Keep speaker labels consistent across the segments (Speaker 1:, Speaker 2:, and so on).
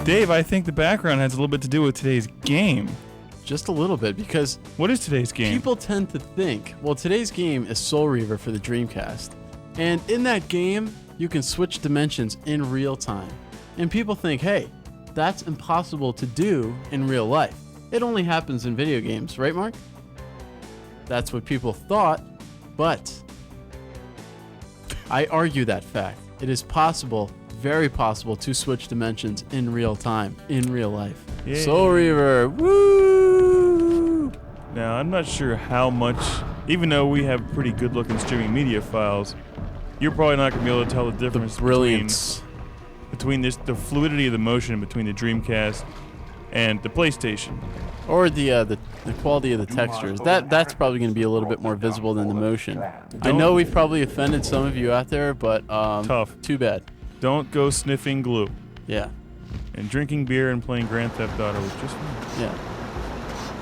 Speaker 1: Dave, I think the background has a little bit to do with today's game.
Speaker 2: Just a little bit, because
Speaker 1: What is today's game?
Speaker 2: people tend to think, well, today's game is Soul Reaver for the Dreamcast. And in that game, you can switch dimensions in real time. And people think, hey, that's impossible to do in real life. It only happens in video games, right, Mark? That's what people thought, but I argue that fact. It is possible, very possible, to switch dimensions in real time, in real life.
Speaker 1: Yay.
Speaker 2: Soul Reaver, woo!
Speaker 1: Now, I'm not sure how much, even though we have pretty good-looking streaming media files, you're probably not going to be able to tell the difference
Speaker 2: Brilliance.
Speaker 1: between the fluidity of the motion between the Dreamcast and the PlayStation.
Speaker 2: Or the quality of the textures. That's probably going to be a little bit more visible than the motion. I know we've probably offended some of you out there, but
Speaker 1: Tough.
Speaker 2: Too bad.
Speaker 1: Don't go sniffing glue.
Speaker 2: Yeah.
Speaker 1: And drinking beer and playing Grand Theft Auto is just fine.
Speaker 2: Yeah.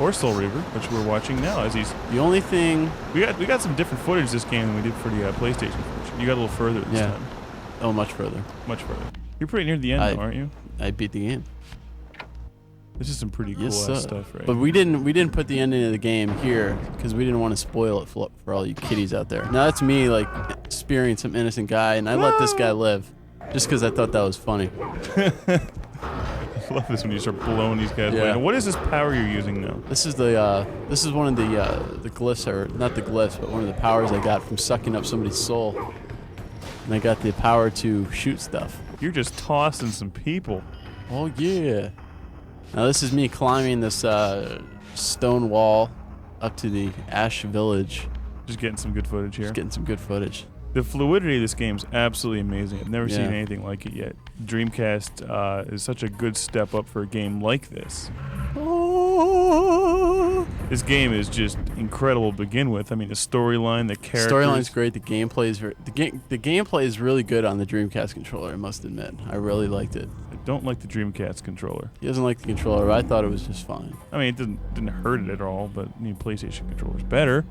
Speaker 1: Or Soul Reaver, which we're watching now as he's...
Speaker 2: The only thing...
Speaker 1: We got some different footage this game than we did for the PlayStation version. You got a little further this time.
Speaker 2: Oh, much further.
Speaker 1: Much further. You're pretty near the end though, aren't you?
Speaker 2: I beat the game.
Speaker 1: This is some pretty cool
Speaker 2: Yes,
Speaker 1: ass
Speaker 2: sir.
Speaker 1: stuff, right?
Speaker 2: But we didn't put the ending of the game here because we didn't want to spoil it for all you kiddies out there. Now that's me like spearing some innocent guy, and I let this guy live just because I thought that was funny.
Speaker 1: I love this when you start blowing these guys away.
Speaker 2: Yeah.
Speaker 1: Now, what is this power you're using now?
Speaker 2: This is one of the glyphs, or not the glyphs, but one of the powers I got from sucking up somebody's soul. And I got the power to shoot stuff.
Speaker 1: You're just tossing some people.
Speaker 2: Oh yeah. Now this is me climbing this stone wall up to the Ash Village.
Speaker 1: Just getting some good footage here.
Speaker 2: Just getting some good footage.
Speaker 1: The fluidity of this game is absolutely amazing. I've never seen
Speaker 2: Yeah.
Speaker 1: anything like it yet. Dreamcast is such a good step up for a game like this.
Speaker 2: Oh.
Speaker 1: This game is just incredible to begin with. I mean, the storyline, the characters.
Speaker 2: Storyline's great. The gameplay is the gameplay is really good on the Dreamcast controller. I must admit, I really liked it.
Speaker 1: I don't like the Dreamcast controller.
Speaker 2: He doesn't like the controller, but I thought it was just fine.
Speaker 1: I mean, it didn't hurt it at all, but the PlayStation controller's better.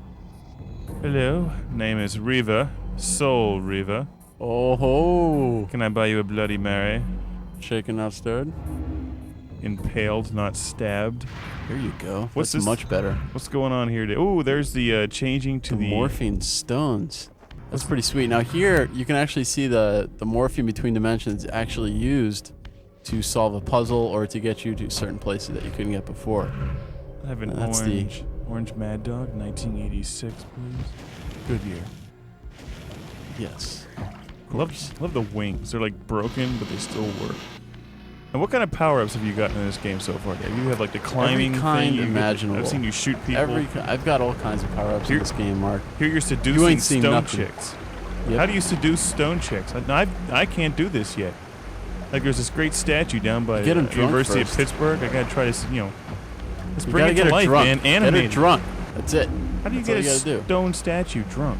Speaker 1: Hello, name is Reaver, Soul Reaver.
Speaker 2: Oh ho!
Speaker 1: Can I buy you a Bloody Mary?
Speaker 2: Shaken, not stirred.
Speaker 1: Impaled, not stabbed.
Speaker 2: Here you go.
Speaker 1: What's
Speaker 2: That's
Speaker 1: this?
Speaker 2: much better.
Speaker 1: What's going on here? Oh, there's the changing to the
Speaker 2: morphine stones. That's pretty sweet. Now here, you can actually see the morphine between dimensions actually used to solve a puzzle or to get you to certain places that you couldn't get before.
Speaker 1: I have an
Speaker 2: That's
Speaker 1: orange Mad Dog, 1986, please. Good year.
Speaker 2: Yes.
Speaker 1: Love the wings. They're like broken, but they still work. And what kind of power-ups have you gotten in this game so far, Dave? You have like the climbing
Speaker 2: Every kind
Speaker 1: thing.
Speaker 2: imaginable.
Speaker 1: I've seen you shoot people.
Speaker 2: I've got all kinds of power-ups in this game, Mark.
Speaker 1: Here you're
Speaker 2: You
Speaker 1: seducing
Speaker 2: ain't seen
Speaker 1: stone
Speaker 2: nothing.
Speaker 1: chicks.
Speaker 2: Yep.
Speaker 1: How do you seduce stone chicks? I can't do this yet. Like there's this great statue down by
Speaker 2: Get 'em drunk
Speaker 1: University
Speaker 2: first.
Speaker 1: of Pittsburgh. I gotta try to, let's
Speaker 2: You
Speaker 1: bring
Speaker 2: gotta
Speaker 1: it
Speaker 2: get
Speaker 1: to
Speaker 2: her
Speaker 1: life,
Speaker 2: drunk.
Speaker 1: man.
Speaker 2: Get her
Speaker 1: Animate it.
Speaker 2: drunk. That's it.
Speaker 1: How do you
Speaker 2: That's
Speaker 1: get
Speaker 2: all
Speaker 1: a
Speaker 2: you gotta do.
Speaker 1: stone statue drunk?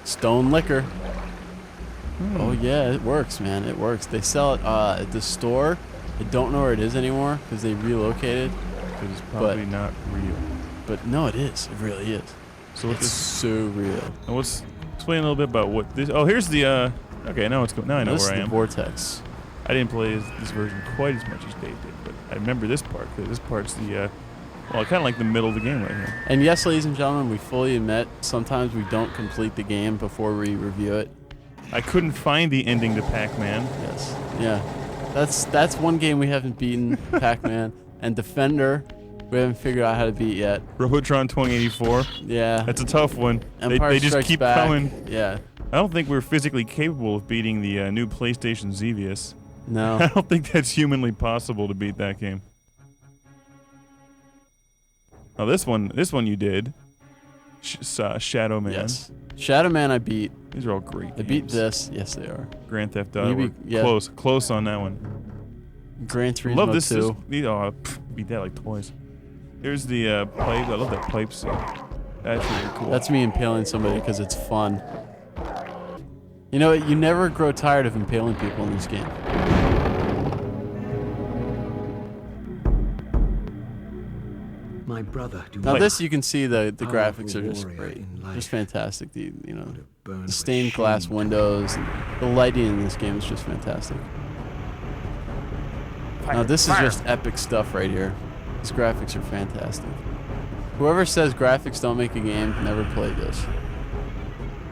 Speaker 2: Stone liquor. Oh yeah, it works, man. It works. They sell it at the store. I don't know where it is anymore because they relocated.
Speaker 1: Because it's probably not real.
Speaker 2: But no, it is. It really is.
Speaker 1: So what's
Speaker 2: It's
Speaker 1: this?
Speaker 2: so real.
Speaker 1: And explain a little bit about what this. Oh, here's the. Okay, now I know
Speaker 2: This
Speaker 1: where I
Speaker 2: is
Speaker 1: am.
Speaker 2: the vortex.
Speaker 1: I didn't play this version quite as much as Dave did, but I remember this part because this part's the. Well, kind of like the middle of the game right here.
Speaker 2: And yes, ladies and gentlemen, we fully admit sometimes we don't complete the game before we review it.
Speaker 1: I couldn't find the ending to Pac-Man.
Speaker 2: Yes. Yeah. That's one game we haven't beaten, Pac-Man. And Defender, we haven't figured out how to beat yet.
Speaker 1: Robotron 2084.
Speaker 2: Yeah.
Speaker 1: That's a tough one.
Speaker 2: Empire
Speaker 1: They just
Speaker 2: Strikes
Speaker 1: keep
Speaker 2: Back.
Speaker 1: coming.
Speaker 2: Yeah.
Speaker 1: I don't think we're physically capable of beating the new PlayStation Xevious. I
Speaker 2: No.
Speaker 1: don't think that's humanly possible to beat that game. Oh, this one you did. Shadow Man.
Speaker 2: Yes. Shadow Man I beat.
Speaker 1: These are all great
Speaker 2: I
Speaker 1: games.
Speaker 2: beat this. Yes, they are.
Speaker 1: Grand Theft Auto.
Speaker 2: Maybe- yeah.
Speaker 1: Close on that one.
Speaker 2: Gran Turismo
Speaker 1: Love this.
Speaker 2: 2.
Speaker 1: Beat that like twice. Here's the pipe. I love that pipe scene. That's really cool.
Speaker 2: That's me impaling somebody because it's fun. You know, you never grow tired of impaling people in this game.
Speaker 3: My brother.
Speaker 2: Now this, you can see the graphics are just great, just fantastic. The the stained glass windows, and the lighting in this game is just fantastic. Now this is just epic stuff right here. These graphics are fantastic. Whoever says graphics don't make a game never played this.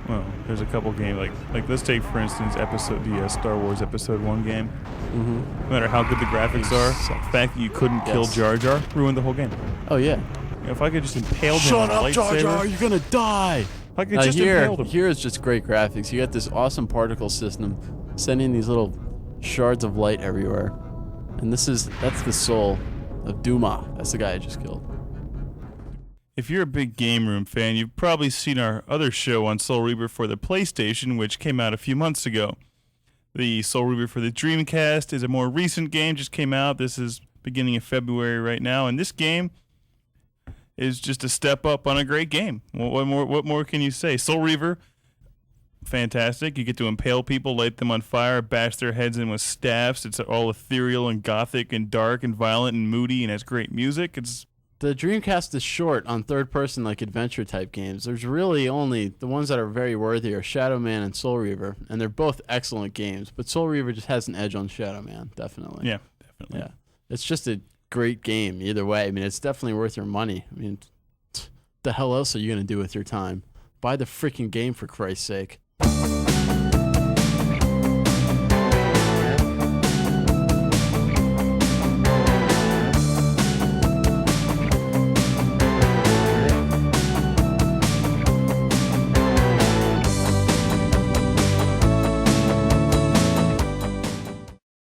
Speaker 1: Well, there's a couple games like let's take for instance the Star Wars Episode 1 game. No matter how good the graphics are, the fact that you couldn't kill Jar Jar ruined the whole game.
Speaker 2: Oh yeah.
Speaker 1: If I could just impale him
Speaker 2: Shut
Speaker 1: with a
Speaker 2: up, Jar
Speaker 1: lightsaber,
Speaker 2: Jar! You're gonna die.
Speaker 1: If I could just impale him.
Speaker 2: Here is just great graphics. You got this awesome particle system sending these little shards of light everywhere, and that's the soul of Duma. That's the guy I just killed.
Speaker 1: If you're a big Game Room fan, you've probably seen our other show on Soul Reaver for the PlayStation, which came out a few months ago. The Soul Reaver for the Dreamcast is a more recent game, just came out. This is beginning of February right now, and this game is just a step up on a great game. What more can you say? Soul Reaver, fantastic. You get to impale people, light them on fire, bash their heads in with staffs. It's all ethereal and gothic and dark and violent and moody, and has great music.
Speaker 2: The Dreamcast is short on third-person like adventure-type games. There's really only the ones that are very worthy are Shadow Man and Soul Reaver, and they're both excellent games. But Soul Reaver just has an edge on Shadow Man, definitely.
Speaker 1: Yeah, definitely.
Speaker 2: Yeah, it's just a great game either way. I mean, it's definitely worth your money. I mean, the hell else are you gonna do with your time? Buy the freaking game for Christ's sake.